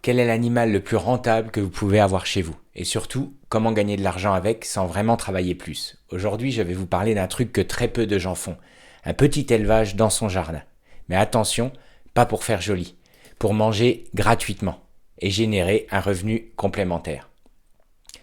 Quel est l'animal le plus rentable que vous pouvez avoir chez vous? Et surtout, comment gagner de l'argent avec sans vraiment travailler plus? Aujourd'hui, je vais vous parler d'un truc que très peu de gens font. Un petit élevage dans son jardin. Mais attention, pas pour faire joli. Pour manger gratuitement et générer un revenu complémentaire.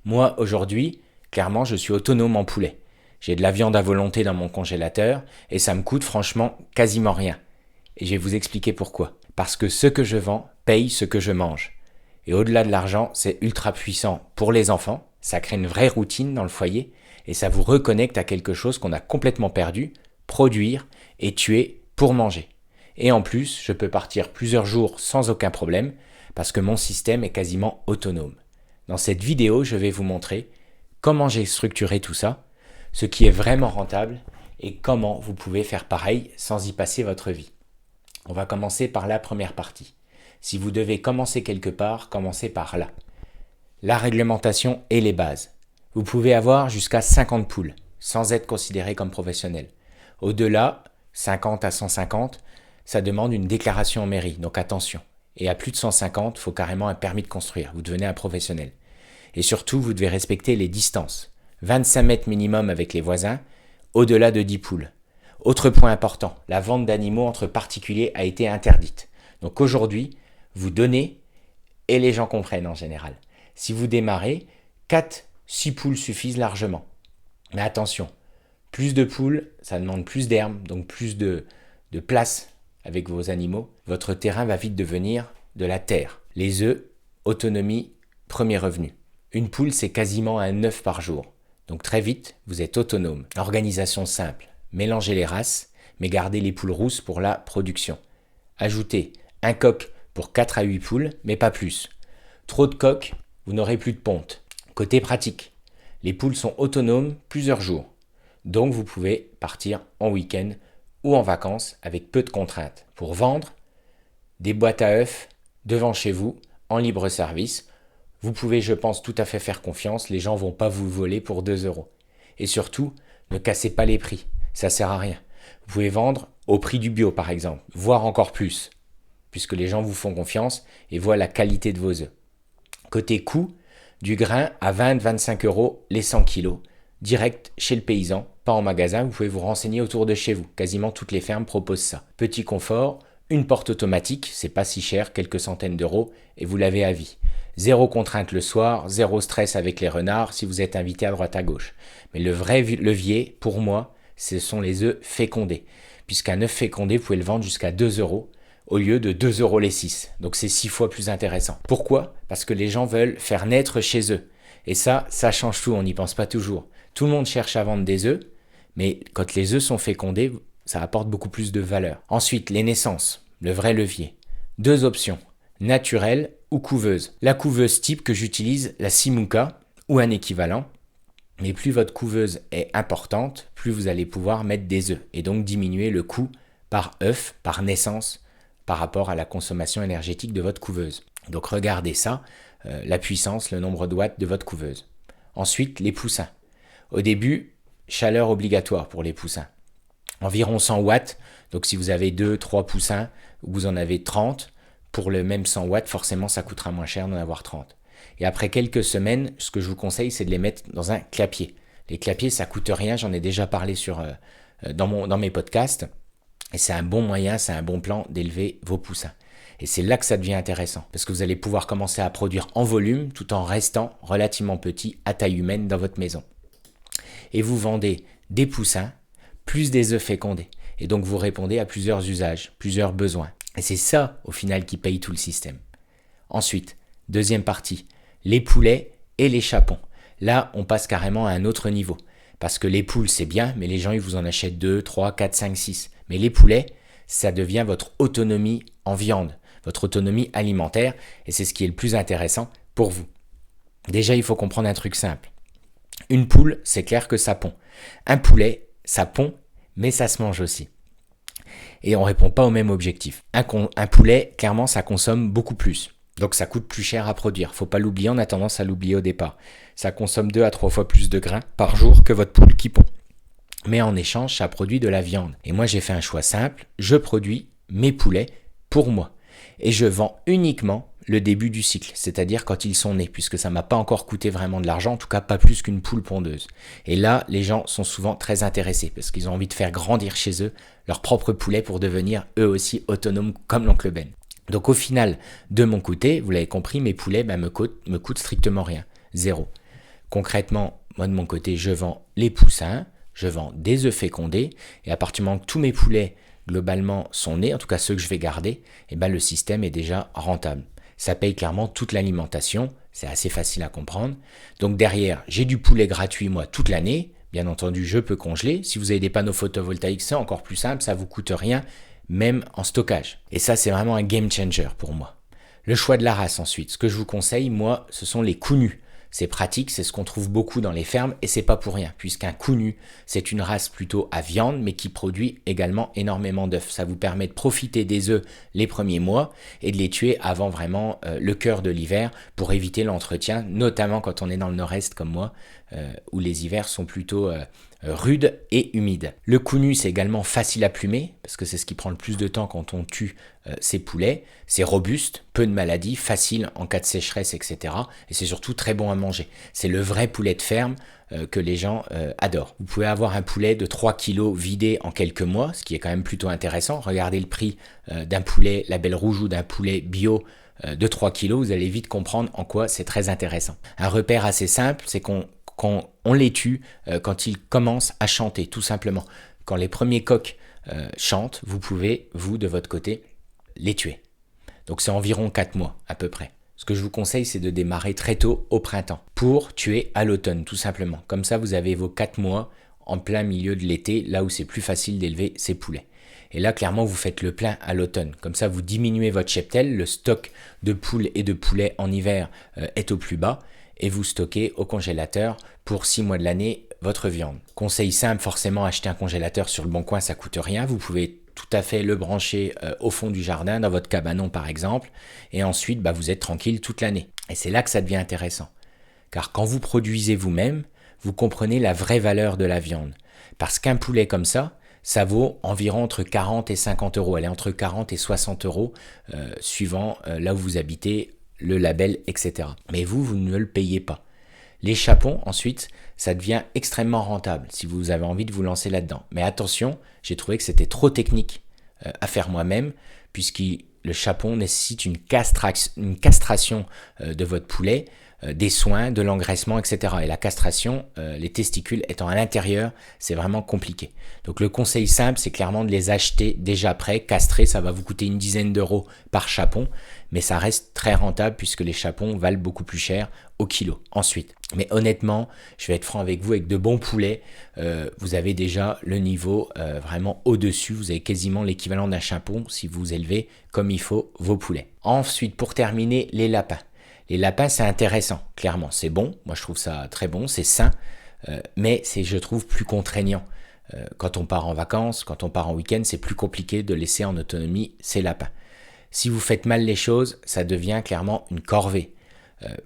Moi, aujourd'hui, clairement, je suis autonome en poulet. J'ai de la viande à volonté dans mon congélateur et ça me coûte franchement quasiment rien. Et je vais vous expliquer pourquoi. Parce que ce que je vends paye ce que je mange. Et au-delà de l'argent, c'est ultra puissant pour les enfants, ça crée une vraie routine dans le foyer et ça vous reconnecte à quelque chose qu'on a complètement perdu, produire et tuer pour manger. Et en plus, je peux partir plusieurs jours sans aucun problème parce que mon système est quasiment autonome. Dans cette vidéo, je vais vous montrer comment j'ai structuré tout ça, ce qui est vraiment rentable et comment vous pouvez faire pareil sans y passer votre vie. On va commencer par la première partie. Si vous devez commencer quelque part, commencez par là. La réglementation et les bases. Vous pouvez avoir jusqu'à 50 poules, sans être considéré comme professionnel. Au-delà, 50 à 150, ça demande une déclaration en mairie, donc attention. Et à plus de 150, il faut carrément un permis de construire, vous devenez un professionnel. Et surtout, vous devez respecter les distances. 25 mètres minimum avec les voisins, au-delà de 10 poules. Autre point important, la vente d'animaux entre particuliers a été interdite. Donc aujourd'hui, vous donnez et les gens comprennent en général. Si vous démarrez, 4-6 poules suffisent largement. Mais attention, plus de poules, ça demande plus d'herbe, donc plus de place avec vos animaux. Votre terrain va vite devenir de la terre. Les œufs, autonomie, premier revenu. Une poule, c'est quasiment un œuf par jour. Donc très vite, vous êtes autonome. Organisation simple. Mélangez les races, mais gardez les poules rousses pour la production. Ajoutez un coq pour 4 à 8 poules, mais pas plus. Trop de coqs, vous n'aurez plus de ponte. Côté pratique, les poules sont autonomes plusieurs jours. Donc vous pouvez partir en week-end ou en vacances avec peu de contraintes. Pour vendre, des boîtes à œufs devant chez vous, en libre service. Vous pouvez, je pense, tout à fait faire confiance. Les gens ne vont pas vous voler pour 2 euros. Et surtout, ne cassez pas les prix. Ça sert à rien. Vous pouvez vendre au prix du bio, par exemple, voire encore plus, puisque les gens vous font confiance et voient la qualité de vos œufs. Côté coût, du grain à 20-25 euros les 100 kilos, direct chez le paysan, pas en magasin. Vous pouvez vous renseigner autour de chez vous. Quasiment toutes les fermes proposent ça. Petit confort, une porte automatique, c'est pas si cher, quelques centaines d'euros, et vous l'avez à vie. Zéro contrainte le soir, zéro stress avec les renards si vous êtes invité à droite à gauche. Mais le vrai levier, pour moi, ce sont les œufs fécondés. Puisqu'un œuf fécondé, vous pouvez le vendre jusqu'à 2 euros au lieu de 2 euros les 6. Donc c'est 6 fois plus intéressant. Pourquoi? Parce que les gens veulent faire naître chez eux. Et ça change tout, on n'y pense pas toujours. Tout le monde cherche à vendre des œufs, mais quand les œufs sont fécondés, ça apporte beaucoup plus de valeur. Ensuite, les naissances, le vrai levier. 2 options, naturelle ou couveuse. La couveuse type que j'utilise, la Simuka ou un équivalent. Mais plus votre couveuse est importante, plus vous allez pouvoir mettre des œufs et donc diminuer le coût par œuf, par naissance, par rapport à la consommation énergétique de votre couveuse. Donc regardez ça, la puissance, le nombre de watts de votre couveuse. Ensuite, les poussins. Au début, chaleur obligatoire pour les poussins. Environ 100 watts, donc si vous avez 2-3 poussins ou vous en avez 30, pour le même 100 watts, forcément ça coûtera moins cher d'en avoir 30. Et après quelques semaines, ce que je vous conseille, c'est de les mettre dans un clapier. Les clapiers, ça coûte rien, j'en ai déjà parlé dans mes podcasts. Et c'est un bon moyen, c'est un bon plan d'élever vos poussins. Et c'est là que ça devient intéressant, parce que vous allez pouvoir commencer à produire en volume tout en restant relativement petit à taille humaine dans votre maison. Et vous vendez des poussins plus des œufs fécondés. Et donc vous répondez à plusieurs usages, plusieurs besoins. Et c'est ça, au final, qui paye tout le système. Ensuite, deuxième partie, les poulets et les chapons. Là, on passe carrément à un autre niveau. Parce que les poules, c'est bien, mais les gens, ils vous en achètent 2, 3, 4, 5, 6. Mais les poulets, ça devient votre autonomie en viande, votre autonomie alimentaire, et c'est ce qui est le plus intéressant pour vous. Déjà, il faut comprendre un truc simple. Une poule, c'est clair que ça pond. Un poulet, ça pond, mais ça se mange aussi. Et on ne répond pas au même objectif. Un poulet, clairement, ça consomme beaucoup plus. Donc ça coûte plus cher à produire. Faut pas l'oublier, on a tendance à l'oublier au départ. Ça consomme 2 à 3 fois plus de grains par jour que votre poule qui pond. Mais en échange, ça produit de la viande. Et moi, j'ai fait un choix simple. Je produis mes poulets pour moi. Et je vends uniquement le début du cycle, c'est-à-dire quand ils sont nés, puisque ça m'a pas encore coûté vraiment de l'argent, en tout cas pas plus qu'une poule pondeuse. Et là, les gens sont souvent très intéressés, parce qu'ils ont envie de faire grandir chez eux leur propre poulet pour devenir eux aussi autonomes comme l'oncle Ben. Donc au final, de mon côté, vous l'avez compris, mes poulets me coûtent strictement rien, zéro. Concrètement, moi de mon côté, je vends les poussins, je vends des œufs fécondés, et à partir du moment que tous mes poulets globalement sont nés, en tout cas ceux que je vais garder, et le système est déjà rentable. Ça paye clairement toute l'alimentation, c'est assez facile à comprendre. Donc derrière, j'ai du poulet gratuit moi toute l'année, bien entendu je peux congeler. Si vous avez des panneaux photovoltaïques, c'est encore plus simple, ça vous coûte rien, même en stockage. Et ça c'est vraiment un game changer pour moi. Le choix de la race ensuite, ce que je vous conseille moi, ce sont les coups nus. C'est pratique, c'est ce qu'on trouve beaucoup dans les fermes et c'est pas pour rien, puisqu'un coup nu, c'est une race plutôt à viande, mais qui produit également énormément d'œufs. Ça vous permet de profiter des œufs les premiers mois et de les tuer avant vraiment le cœur de l'hiver pour éviter l'entretien, notamment quand on est dans le nord-est comme moi, où les hivers sont plutôt rude et humide. Le coup nu, c'est également facile à plumer, parce que c'est ce qui prend le plus de temps quand on tue ces poulets. C'est robuste, peu de maladies, facile en cas de sécheresse, etc. Et c'est surtout très bon à manger. C'est le vrai poulet de ferme que les gens adorent. Vous pouvez avoir un poulet de 3 kilos vidé en quelques mois, ce qui est quand même plutôt intéressant. Regardez le prix d'un poulet label rouge ou d'un poulet bio de 3 kilos, vous allez vite comprendre en quoi c'est très intéressant. Un repère assez simple, c'est qu'on les tue quand ils commencent à chanter, tout simplement. Quand les premiers coqs chantent, vous pouvez, vous, de votre côté, les tuer. Donc c'est environ 4 mois, à peu près. Ce que je vous conseille, c'est de démarrer très tôt au printemps, pour tuer à l'automne, tout simplement. Comme ça, vous avez vos 4 mois en plein milieu de l'été, là où c'est plus facile d'élever ces poulets. Et là, clairement, vous faites le plein à l'automne. Comme ça, vous diminuez votre cheptel, le stock de poules et de poulets en hiver est au plus bas, et vous stockez au congélateur pour 6 mois de l'année votre viande. Conseil simple, forcément, acheter un congélateur sur le bon coin, ça coûte rien. Vous pouvez tout à fait le brancher au fond du jardin, dans votre cabanon par exemple, et ensuite vous êtes tranquille toute l'année. Et c'est là que ça devient intéressant. Car quand vous produisez vous-même, vous comprenez la vraie valeur de la viande. Parce qu'un poulet comme ça vaut environ entre 40 et 50 euros. Elle est entre 40 et 60 euros, suivant là où vous habitez, le label, etc. Mais vous ne le payez pas. Les chapons, ensuite, ça devient extrêmement rentable si vous avez envie de vous lancer là-dedans. Mais attention, j'ai trouvé que c'était trop technique à faire moi-même, puisque le chapon nécessite une castration de votre poulet, des soins, de l'engraissement, etc. Et la castration, les testicules étant à l'intérieur, c'est vraiment compliqué. Donc le conseil simple, c'est clairement de les acheter déjà prêts, castrés. Ça va vous coûter une dizaine d'euros par chapon, mais ça reste très rentable puisque les chapons valent beaucoup plus cher au kilo. Ensuite, mais honnêtement, je vais être franc avec vous, avec de bons poulets, vous avez déjà le niveau vraiment au-dessus. Vous avez quasiment l'équivalent d'un chapon si vous élevez comme il faut vos poulets. Ensuite, pour terminer, les lapins. Les lapins, c'est intéressant, clairement, c'est bon. Moi, je trouve ça très bon, c'est sain, mais c'est, je trouve, plus contraignant. Quand on part en vacances, quand on part en week-end, c'est plus compliqué de laisser en autonomie ces lapins. Si vous faites mal les choses, ça devient clairement une corvée.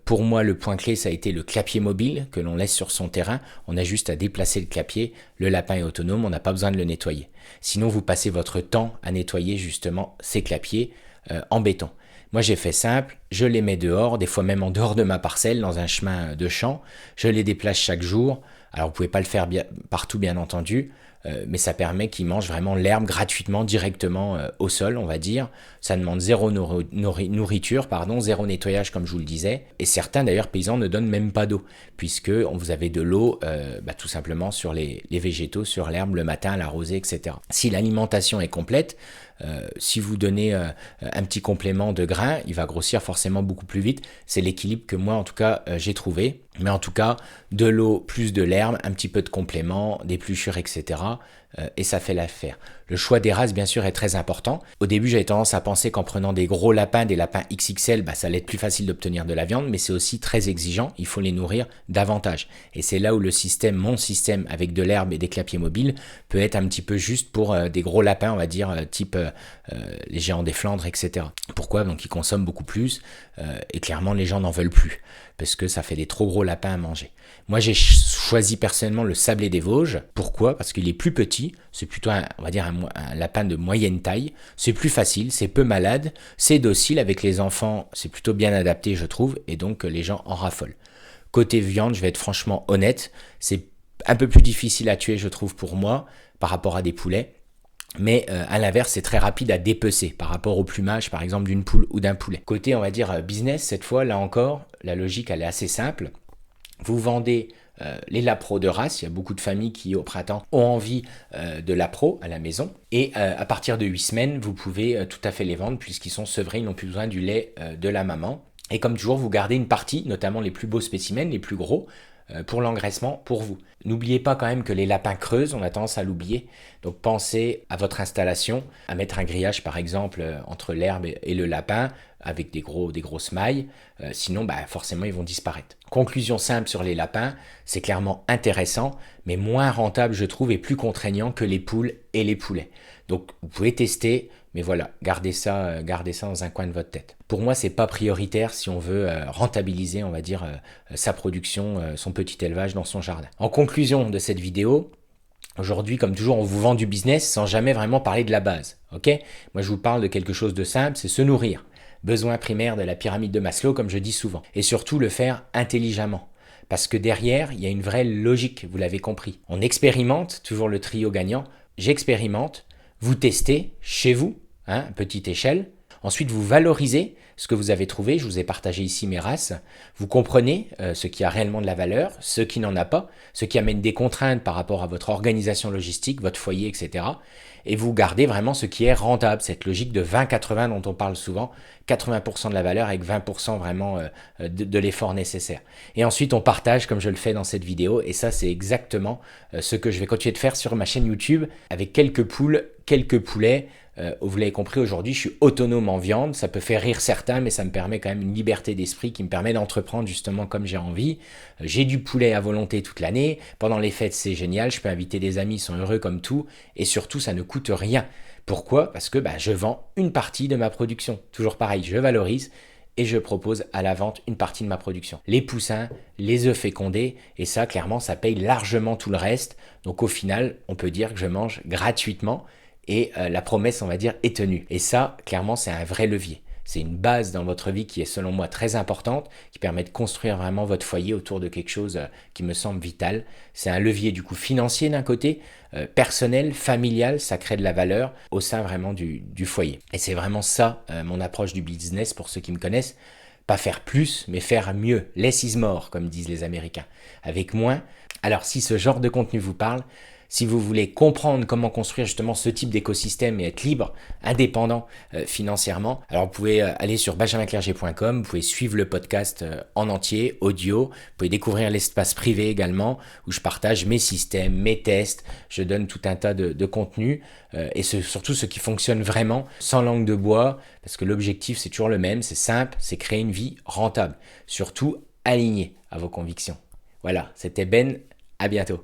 Pour moi, le point clé, ça a été le clapier mobile que l'on laisse sur son terrain. On a juste à déplacer le clapier. Le lapin est autonome, on n'a pas besoin de le nettoyer. Sinon, vous passez votre temps à nettoyer justement ces clapiers en béton. Moi, j'ai fait simple, je les mets dehors, des fois même en dehors de ma parcelle, dans un chemin de champ. Je les déplace chaque jour. Alors, vous pouvez pas le faire partout, bien entendu, mais ça permet qu'ils mangent vraiment l'herbe gratuitement, directement au sol, on va dire. Ça demande zéro nourriture, zéro nettoyage, comme je vous le disais. Et certains, d'ailleurs, paysans ne donnent même pas d'eau, puisque vous avez de l'eau tout simplement sur les végétaux, sur l'herbe, le matin, à l'arroser, etc. Si l'alimentation est complète, si vous donnez un petit complément de grain, il va grossir forcément beaucoup plus vite. C'est l'équilibre que moi, en tout cas, j'ai trouvé. Mais en tout cas, de l'eau plus de l'herbe, un petit peu de complément, d'épluchure, etc. Et ça fait l'affaire. Le choix des races, bien sûr, est très important. Au début, j'avais tendance à penser qu'en prenant des gros lapins, des lapins XXL, ça allait être plus facile d'obtenir de la viande, mais c'est aussi très exigeant. Il faut les nourrir davantage. Et c'est là où mon système avec de l'herbe et des clapiers mobiles peut être un petit peu juste pour des gros lapins, on va dire, type les géants des Flandres, etc. Pourquoi? Donc, ils consomment beaucoup plus et clairement, les gens n'en veulent plus parce que ça fait des trop gros lapins à manger. Moi, j'ai choisi personnellement le sablé des Vosges. Pourquoi? Parce qu'il est plus petit. aussi. C'est plutôt, on va dire, un lapin de moyenne taille. C'est plus facile, c'est peu malade, c'est docile. Avec les enfants, c'est plutôt bien adapté, je trouve, et donc les gens en raffolent. Côté viande, je vais être franchement honnête, c'est un peu plus difficile à tuer, je trouve, pour moi, par rapport à des poulets. Mais à l'inverse, c'est très rapide à dépecer par rapport au plumage, par exemple, d'une poule ou d'un poulet. Côté, on va dire, business, cette fois, là encore, la logique, elle est assez simple. Vous vendez les lapros de race. Il y a beaucoup de familles qui, au printemps, ont envie de lapros à la maison. Et à partir de 8 semaines, vous pouvez tout à fait les vendre puisqu'ils sont sevrés, ils n'ont plus besoin du lait de la maman. Et comme toujours, vous gardez une partie, notamment les plus beaux spécimens, les plus gros, pour l'engraissement pour vous. N'oubliez pas quand même que les lapins creusent, on a tendance à l'oublier. Donc pensez à votre installation, à mettre un grillage par exemple entre l'herbe et le lapin avec des grosses mailles, sinon forcément ils vont disparaître. Conclusion simple sur les lapins, c'est clairement intéressant, mais moins rentable je trouve et plus contraignant que les poules et les poulets. Donc vous pouvez tester, mais voilà, gardez ça dans un coin de votre tête. Pour moi, c'est pas prioritaire si on veut rentabiliser, on va dire, sa production, son petit élevage dans son jardin. En conclusion de cette vidéo, aujourd'hui, comme toujours, on vous vend du business sans jamais vraiment parler de la base. Ok ? Moi, je vous parle de quelque chose de simple, c'est se nourrir. Besoin primaire de la pyramide de Maslow, comme je dis souvent. Et surtout, le faire intelligemment. Parce que derrière, il y a une vraie logique, vous l'avez compris. On expérimente, toujours le trio gagnant. J'expérimente, vous testez chez vous, à petite échelle. Ensuite, vous valorisez ce que vous avez trouvé. Je vous ai partagé ici mes races. Vous comprenez ce qui a réellement de la valeur, ce qui n'en a pas, ce qui amène des contraintes par rapport à votre organisation logistique, votre foyer, etc. Et vous gardez vraiment ce qui est rentable, cette logique de 20-80 dont on parle souvent, 80% de la valeur avec 20% vraiment de l'effort nécessaire. Et ensuite, on partage comme je le fais dans cette vidéo. Et ça, c'est exactement ce que je vais continuer de faire sur ma chaîne YouTube avec quelques poules, quelques poulets. Vous l'avez compris, aujourd'hui, je suis autonome en viande. Ça peut faire rire certains, mais ça me permet quand même une liberté d'esprit qui me permet d'entreprendre justement comme j'ai envie. J'ai du poulet à volonté toute l'année. Pendant les fêtes, c'est génial. Je peux inviter des amis, ils sont heureux comme tout. Et surtout, ça ne coûte rien. Pourquoi ? Parce que je vends une partie de ma production. Toujours pareil, je valorise et je propose à la vente une partie de ma production. Les poussins, les œufs fécondés, et ça, clairement, ça paye largement tout le reste. Donc au final, on peut dire que je mange gratuitement. Et la promesse, on va dire, est tenue. Et ça, clairement, c'est un vrai levier. C'est une base dans votre vie qui est, selon moi, très importante, qui permet de construire vraiment votre foyer autour de quelque chose qui me semble vital. C'est un levier, du coup, financier d'un côté, personnel, familial, ça crée de la valeur au sein vraiment du foyer. Et c'est vraiment ça, mon approche du business, pour ceux qui me connaissent. Pas faire plus, mais faire mieux. Less is more, comme disent les Américains. Avec moins. Alors, si ce genre de contenu vous parle, si vous voulez comprendre comment construire justement ce type d'écosystème et être libre, indépendant financièrement, alors vous pouvez aller sur benjaminclerget.com, vous pouvez suivre le podcast en entier, audio, vous pouvez découvrir l'espace privé également, où je partage mes systèmes, mes tests, je donne tout un tas de contenus, et surtout ce qui fonctionne vraiment, sans langue de bois, parce que l'objectif c'est toujours le même, c'est simple, c'est créer une vie rentable, surtout alignée à vos convictions. Voilà, c'était Ben, à bientôt.